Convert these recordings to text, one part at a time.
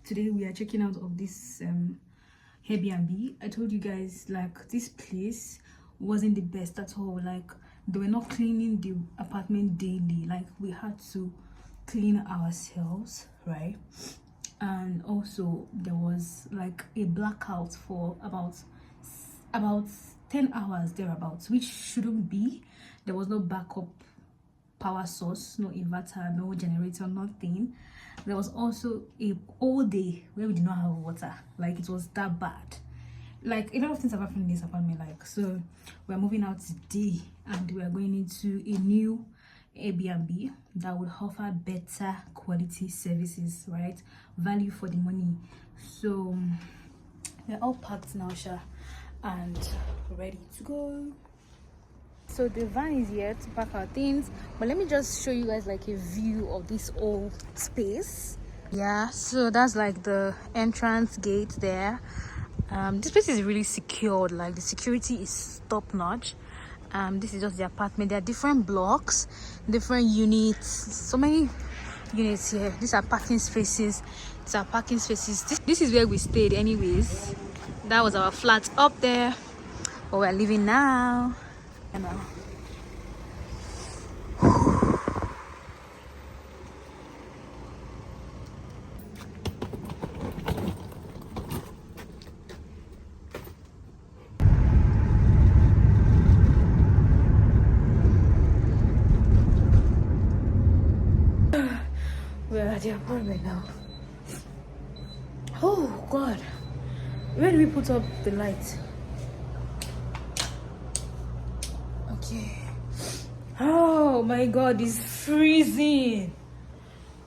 Today we are checking out of this Airbnb. I told you guys, like, this place wasn't the best at all. Like, they were not cleaning the apartment daily. Like, we had to clean ourselves, right? And also there was like a blackout for about 10 hours thereabouts, which shouldn't be. There was no backup power source, no inverter, no generator, nothing. There was also a whole day where we did not have water. Like, it was that bad. Like, a lot of things have happened in this apartment. Like, so we're moving out today and we're going into a new Airbnb that would offer better quality services, right? Value for the money. So we're all packed now, Sha, and ready to go. So the van is here to pack our things, but let me just show you guys like a view of this old space. Yeah, so that's like the entrance gate there. This place is really secured. Like, the security is top notch. This is just the apartment. There are different blocks, different units, so many units here. These are parking spaces. These are parking spaces. This is where we stayed anyways. That was our flat up there, but we're leaving now. We're at the apartment now. Oh God, where do we put up the light? Okay. Oh my God, it's freezing.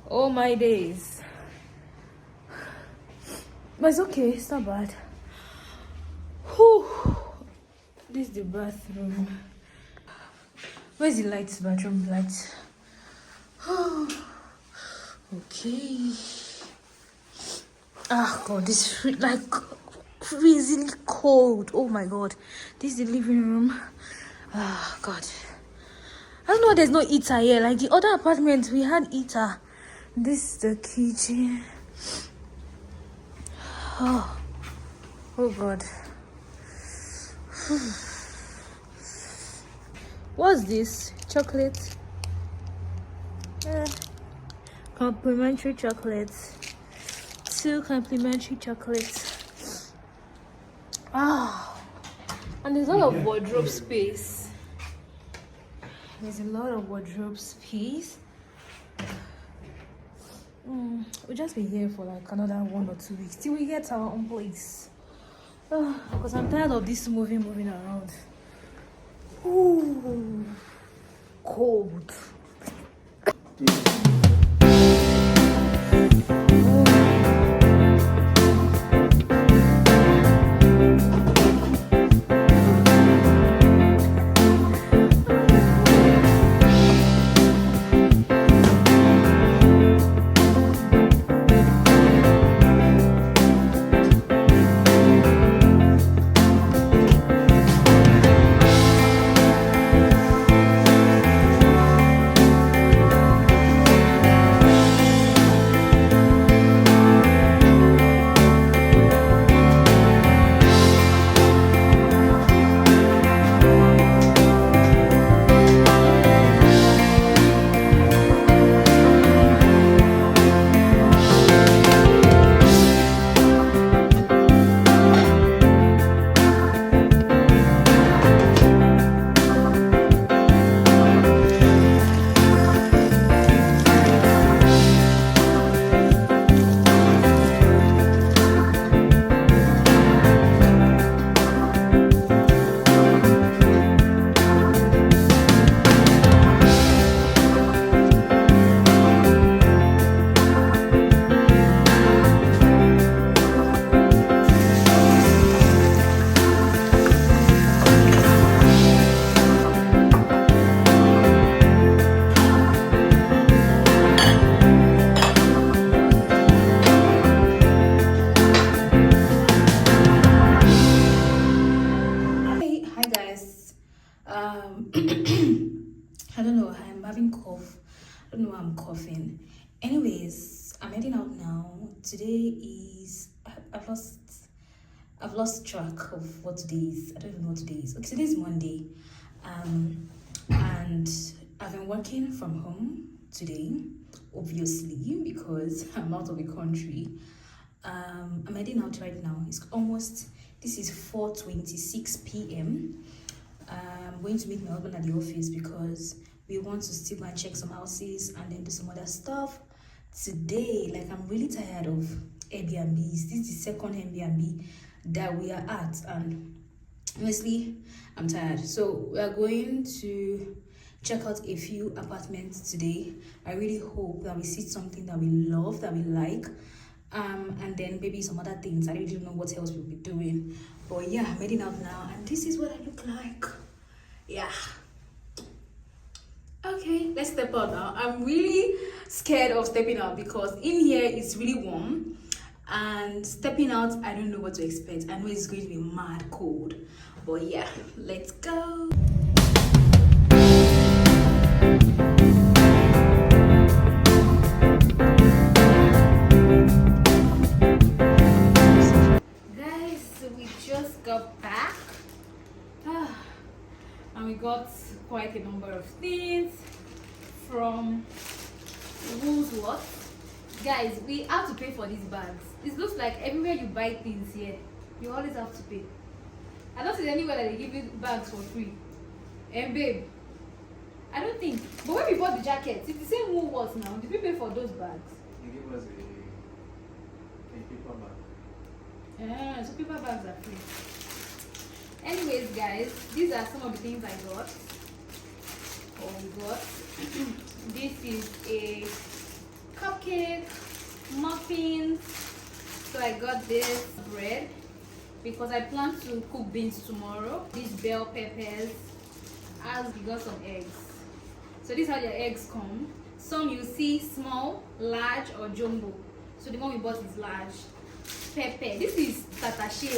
Oh my days. But it's okay, it's not bad. Whew. This is the bathroom. Where's the lights? Bathroom lights. Oh. Okay. Ah, God, this is like freezingly cold. Oh my God. This is the living room. Ah, God. I don't know, there's no heater here. Like the other apartments, we had heater. This is the kitchen. Oh, oh God. What's this? Chocolate? Complimentary chocolates. 2 complimentary chocolates. Ah, and there's a lot of wardrobe space. There's a lot of wardrobe space. We'll just be here for like another 1 or 2 weeks till we get our own place. Because I'm tired of this moving around. Ooh, cold. I don't know, I'm having cough. I don't know why I'm coughing. Anyways, I'm heading out now Today is I've lost track of what today is. I don't even know what today is. Okay, today is Monday. And I've been working from home today, obviously, because I'm out of the country. I'm heading out right now. This is 4:26 p.m. I'm going to meet my husband at the office because we want to still go and check some houses and then do some other stuff. Today, like, I'm really tired of Airbnbs. This is the second Airbnb that we are at, and honestly, I'm tired. So we are going to check out a few apartments today. I really hope that we see something that we love, that we like, and then maybe some other things. I really don't know what else we'll be doing, but yeah, I'm heading out now, and this is what I look like. Yeah. Okay, let's step out now. I'm really scared of stepping out because in here it's really warm, and stepping out, I don't know what to expect. I know it's going to be mad cold, but yeah, let's go. Guys, so we just got back. And we got quite a number of things from Woolworths. Guys, we have to pay for these bags. It looks like everywhere you buy things here, you always have to pay. I don't see anywhere that they give you bags for free. And babe, I don't think. But when we bought the jackets, it's the same Woolworths now. Did we pay for those bags? They give us a paper bag. Yeah, so paper bags are free. Anyways, guys, these are some of the things I got. This is a cupcake, muffins. So I got this bread because I plan to cook beans tomorrow. These bell peppers, as we got some eggs. So this is how the eggs come. Some you see small, large, or jumbo. So the one we bought is large. Pepper. This is tatashe.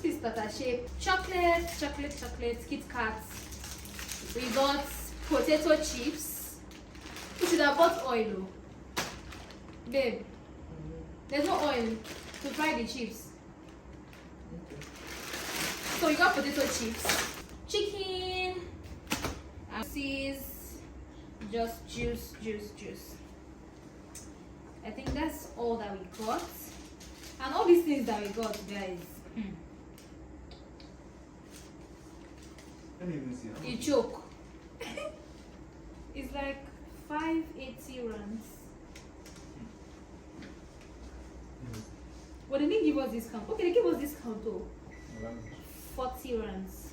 This is tatashe. Chocolate, Kit Kats. We got potato chips. We should have bought oil. Babe, there's no oil to fry the chips. So we got potato chips, chicken, and this is just juice. I think that's all that we got. And all these things that we got, guys. Let me even see. You choke. It's like 580 rands. But they didn't give us discount. Okay, they gave us discount though. 40 rands.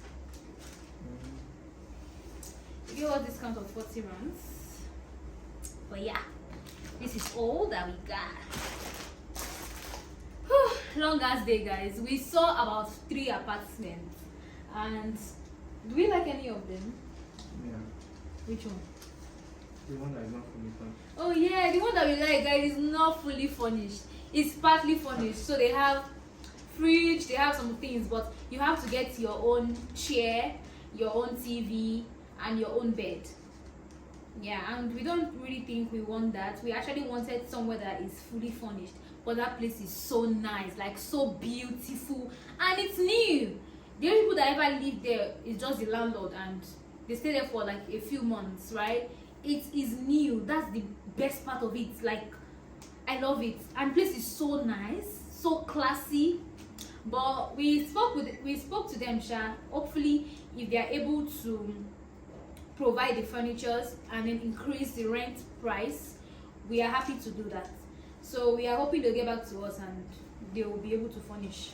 They gave us discount of 40 rands. But yeah, this is all that we got. Long ass day, guys. We saw about 3 apartments, and do we like any of them? Yeah. Which one? The one that is not fully furnished. Oh yeah, the one that we like, guys, is not fully furnished. It's partly furnished. So they have fridge, they have some things, but you have to get your own chair, your own TV, and your own bed. Yeah, and we don't really think we want that. We actually wanted somewhere that is fully furnished, but that place is so nice, like so beautiful, and it's new. The only people that ever live there is just the landlord, and they stay there for like a few months, right? It is new. That's the best part of it. Like, I love it, and the place is so nice, so classy. But we spoke to them, Sha. Hopefully, if they are able to provide the furniture and then increase the rent price, we are happy to do that. So we are hoping they'll get back to us and they will be able to furnish.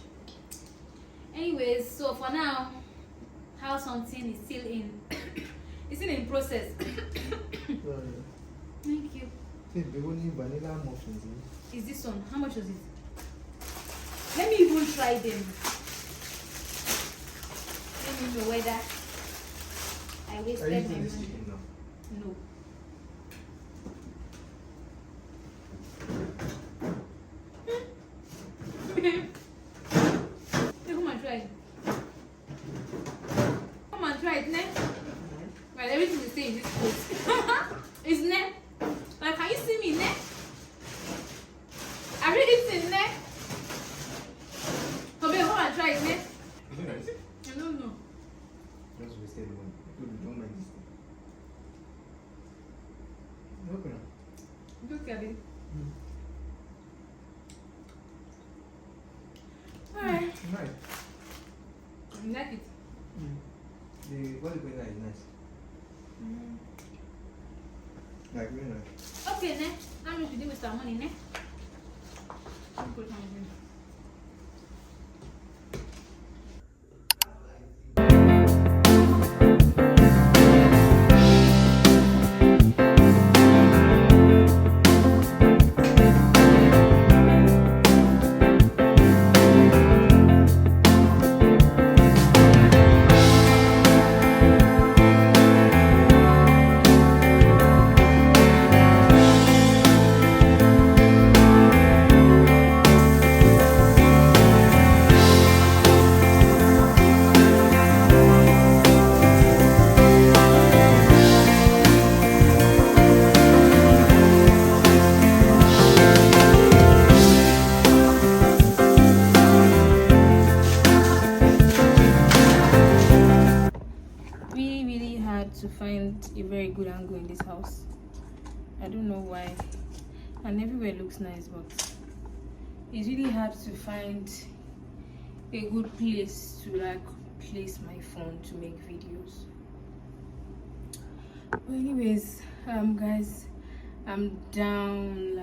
Anyways, so for now, house hunting is still in it's still in process. Thank you. The only vanilla muffins. Is this one? How much was it? Let me even try them. Let me know whether I wasted my money. No. Come and try it. Come and try it, ne? Well, everything we say in this place is ne. Like, can you see me, ne? Nice. You like it? What you put is nice. Like really nice. Okay, ne. How much you do with some money, ne? Put it on here. Really hard to find a very good angle in this house. I don't know why, and everywhere looks nice, but it's really hard to find a good place to like place my phone to make videos. But anyways, guys, I'm down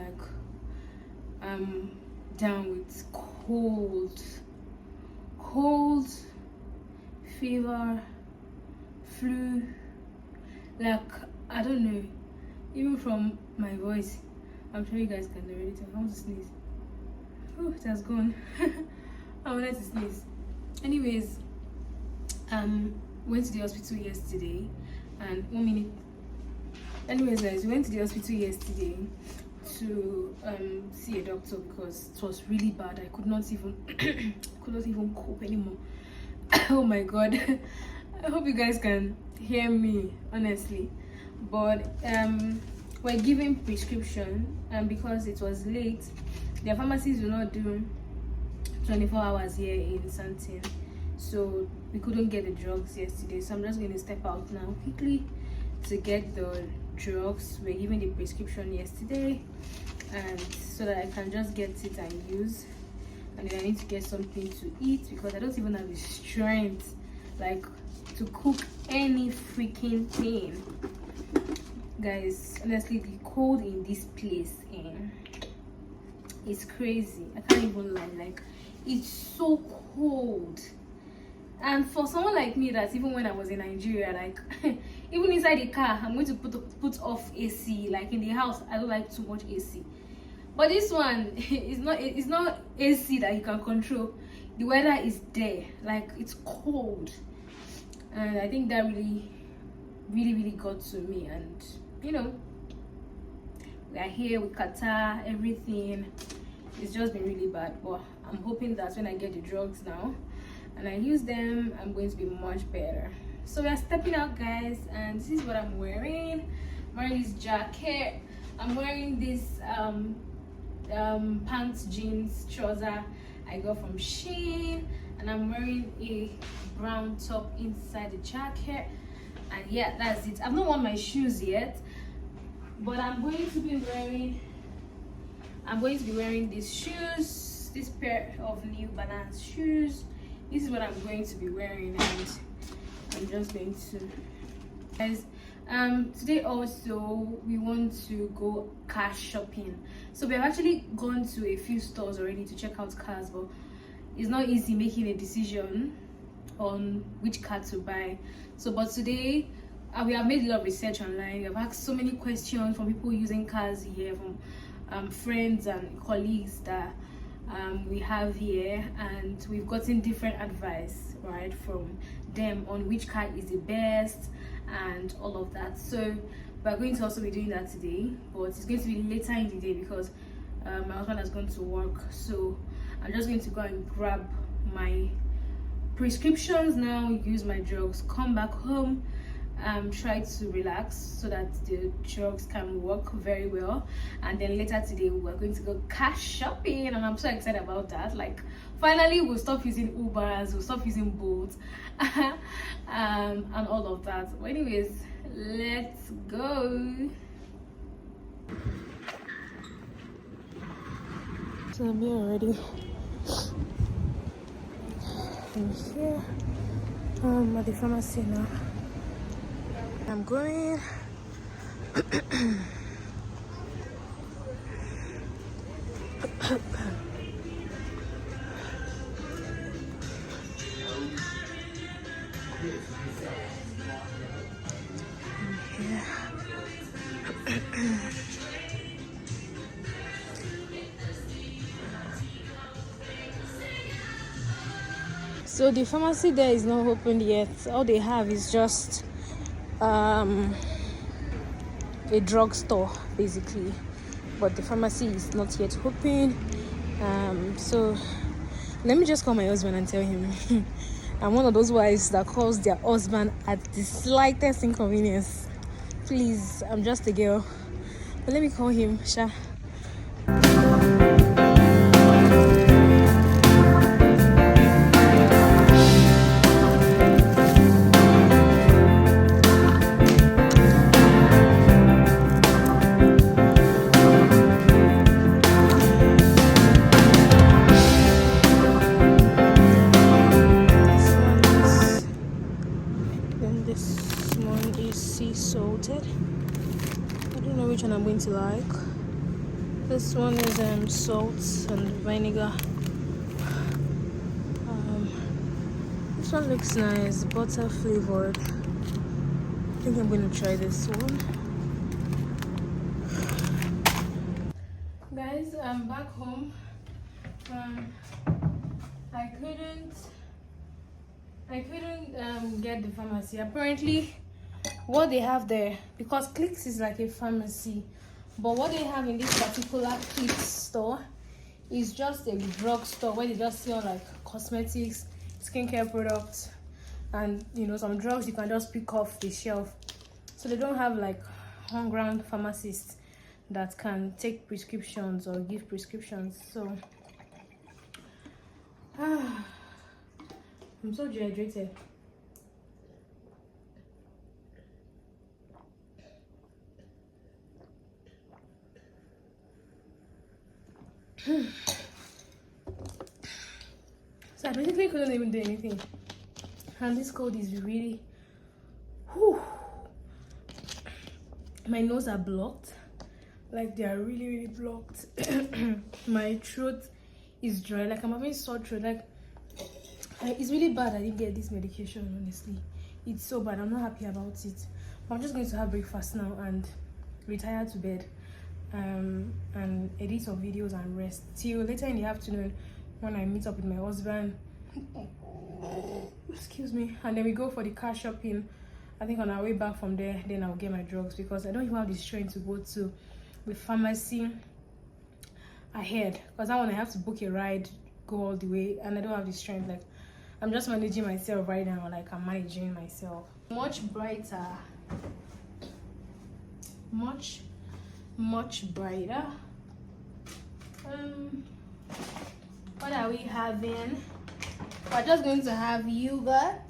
with cold, fever, flu. Like, I don't know, even from my voice, I'm sure you guys can already tell. I want to sneeze. Oh, it has gone. I wanted to sneeze. Anyways, went to the hospital yesterday, and 1 minute. Anyways, guys, we went to the hospital yesterday to see a doctor because it was really bad. I could not even cope anymore. Oh my god. I hope you guys can hear me, honestly. But we're given prescription, and because it was late, their pharmacies do not do 24 hours here in Santin, so we couldn't get the drugs yesterday. So I'm just going to step out now quickly to get the drugs. We're given the prescription yesterday, and so that I can just get it and use. And then I need to get something to eat because I don't even have the strength like to cook any freaking thing. Guys, honestly, the cold in this place is crazy. I can't even lie. Like, it's so cold. And for someone like me, that even when I was in Nigeria, like even inside the car, I'm going to put off AC. Like in the house, I don't like too much AC. But this one it's not AC that you can control. The weather is there, like it's cold, and I think that really got to me. And you know, we are here with Qatar, everything. It's just been really bad, but I'm hoping that when I get the drugs now and I use them, I'm going to be much better. So we are stepping out, guys, and this is what I'm wearing. I'm wearing this jacket. I'm wearing this pants, jeans, trouser I got from Shein, and I'm wearing a brown top inside the jacket. And yeah, that's it. I've not worn my shoes yet, but I'm going to be wearing these shoes, this pair of New Balance shoes. This is what I'm going to be wearing, and I'm just going to, guys, today also we want to go car shopping. So we have actually gone to a few stores already to check out cars, but it's not easy making a decision on which car to buy. So but today we have made a lot of research online. We have asked so many questions from people using cars here, from friends and colleagues that we have here, and we've gotten different advice, right, from them on which car is the best and all of that. So we're going to also be doing that today, but it's going to be later in the day because my husband has gone to work. So I'm just going to go and grab my prescriptions now, use my drugs, come back home, try to relax so that the drugs can work very well. And then later today we're going to go car shopping, and I'm so excited about that. Like, finally we'll stop using Ubers, we'll stop using Bolt and all of that. But anyways, let's go. So I'm here already. in here. At the pharmacy now. I'm going. So the pharmacy there is not opened yet. All they have is just a drugstore basically, but the pharmacy is not yet open. So let me just call my husband and tell him. I'm one of those wives that calls their husband at the slightest inconvenience. Please, I'm just a girl, but let me call him. Sha. I'm going to like. This one is salt and vinegar. This one looks nice, butter flavored. I think I'm going to try this one. Guys, I'm back home. I couldn't get the pharmacy. Apparently what they have there, because Clicks is like a pharmacy, but what they have in this particular Clicks store is just a drugstore where they just sell like cosmetics, skincare products, and some drugs you can just pick off the shelf. So they don't have like on-ground pharmacists that can take prescriptions or give prescriptions. So I'm so dehydrated. So I basically couldn't even do anything, and this cold is really, my nose are blocked, like they are really blocked. My throat is dry, like I'm having sore throat. Like it's really bad I didn't get this medication. Honestly, it's so bad. I'm not happy about it, but I'm just going to have breakfast now and retire to bed, and edit some videos and rest till later in the afternoon when I meet up with my husband. Excuse me. And then we go for the car shopping. I think on our way back from there, then I'll get my drugs, because I don't even have the strength to go to the pharmacy ahead, because that one I have to book a ride, go all the way, and I don't have the strength. Like I'm just managing myself right now. Like I'm managing myself. Much brighter, much brighter. What are we having? We're just going to have yogurt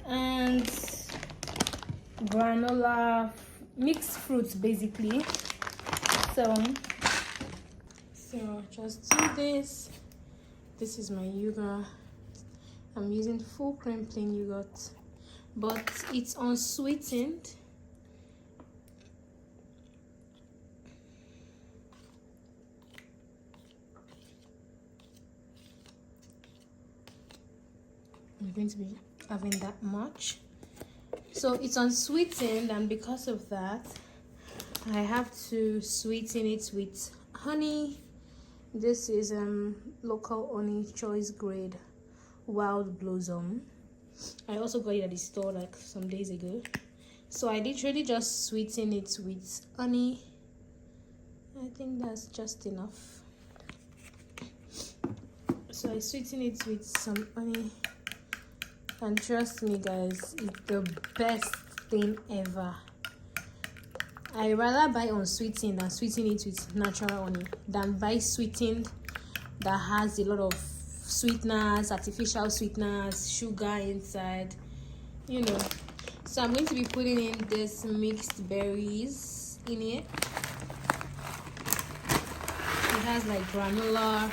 and granola, mixed fruits basically. So just do this. This is my yogurt. I'm using full cream plain yogurt, but it's unsweetened. I'm going to be having that much. So it's unsweetened, and because of that I have to sweeten it with honey. This is local honey, choice grade, wild blossom. I also got it at the store like some days ago. So I literally just sweeten it with honey. I think that's just enough. So I sweeten it with some honey, and trust me guys, it's the best thing ever. I rather buy unsweetened and sweeten it with natural honey than buy sweetened that has a lot of sweeteners, artificial sweeteners, sugar inside, So I'm going to be putting in this mixed berries in it. It has like granola,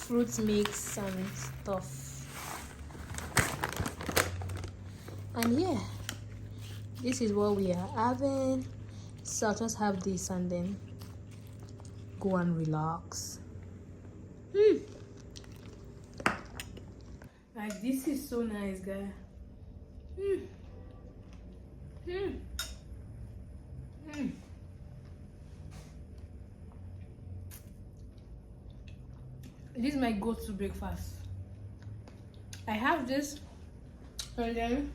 fruit mix and stuff. And yeah, this is what we are having. So I'll just have this and then go and relax. Like, this is so nice, guy. This is my go-to breakfast. I have this, and then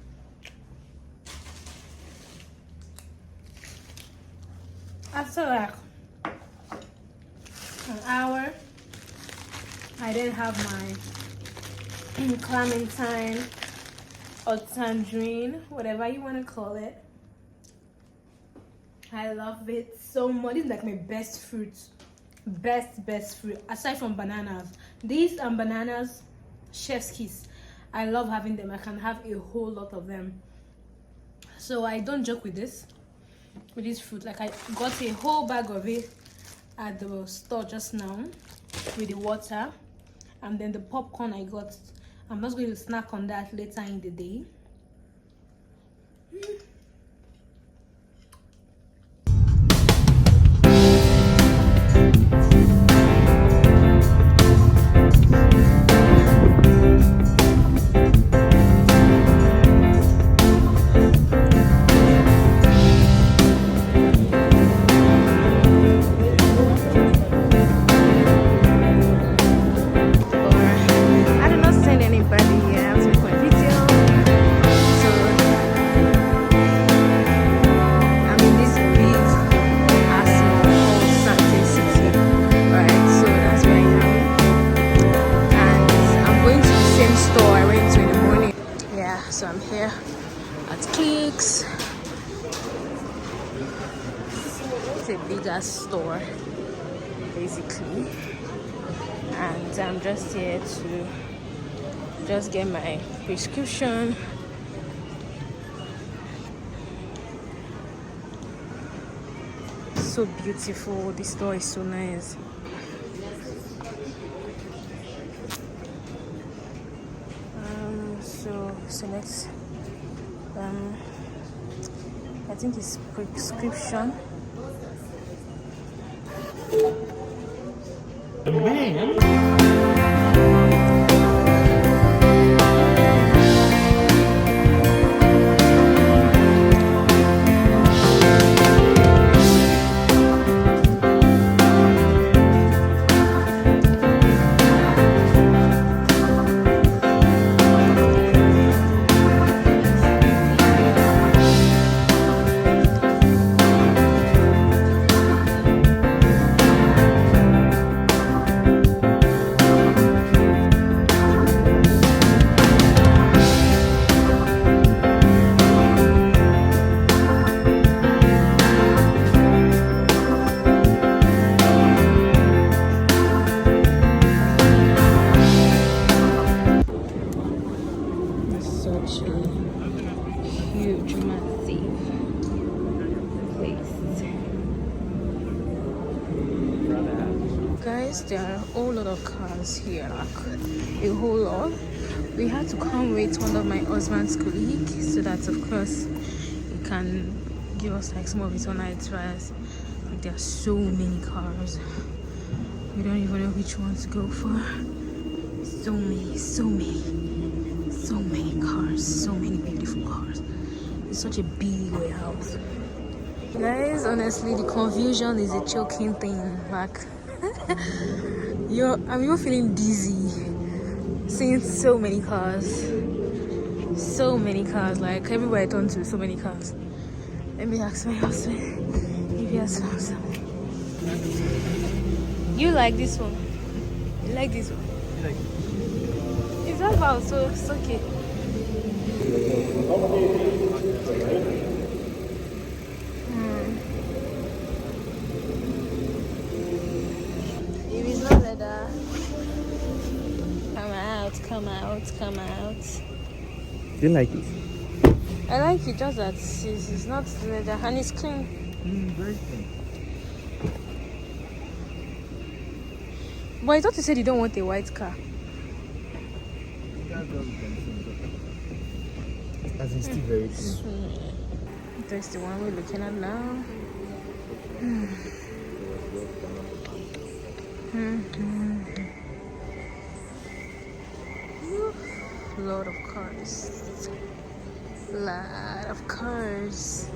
after like an hour, I then have my clementine or tangerine, whatever you want to call it. I love it so much. This is like my best fruit. Best fruit aside from bananas. These and bananas, chef's kiss. I love having them. I can have a whole lot of them. So I don't joke with this fruit. Like, I got a whole bag of it at the store just now with the water, and then the popcorn I got. I'm just going to snack on that later in the day. So I'm here at Clicks. It's a bigger store basically, and I'm just here to just get my prescription. So beautiful. This store is so nice. So select I think it's prescription. Guys, there are a whole lot of cars here, like a whole lot. We had to come with one of my husband's colleagues so that of course he can give us like some of his own ideas. Like, there are so many cars, we don't even know which one to go for. So many cars, so many beautiful cars. It's such a big warehouse. Guys, honestly, the confusion is a choking thing. Like, you're feeling dizzy seeing so many cars. Like, everywhere I turn to, so many cars. Let me ask my husband if he has found something. You like this one? You like this one? You like it? It's not about, so it's okay. If it's not leather, come out. Do you like it? I like it, just that it's not leather and it's clean. Very clean. But I thought you said you don't want a white car. As in, still very clean. That's the one we're looking at now. Lot of cars. Lot of cars.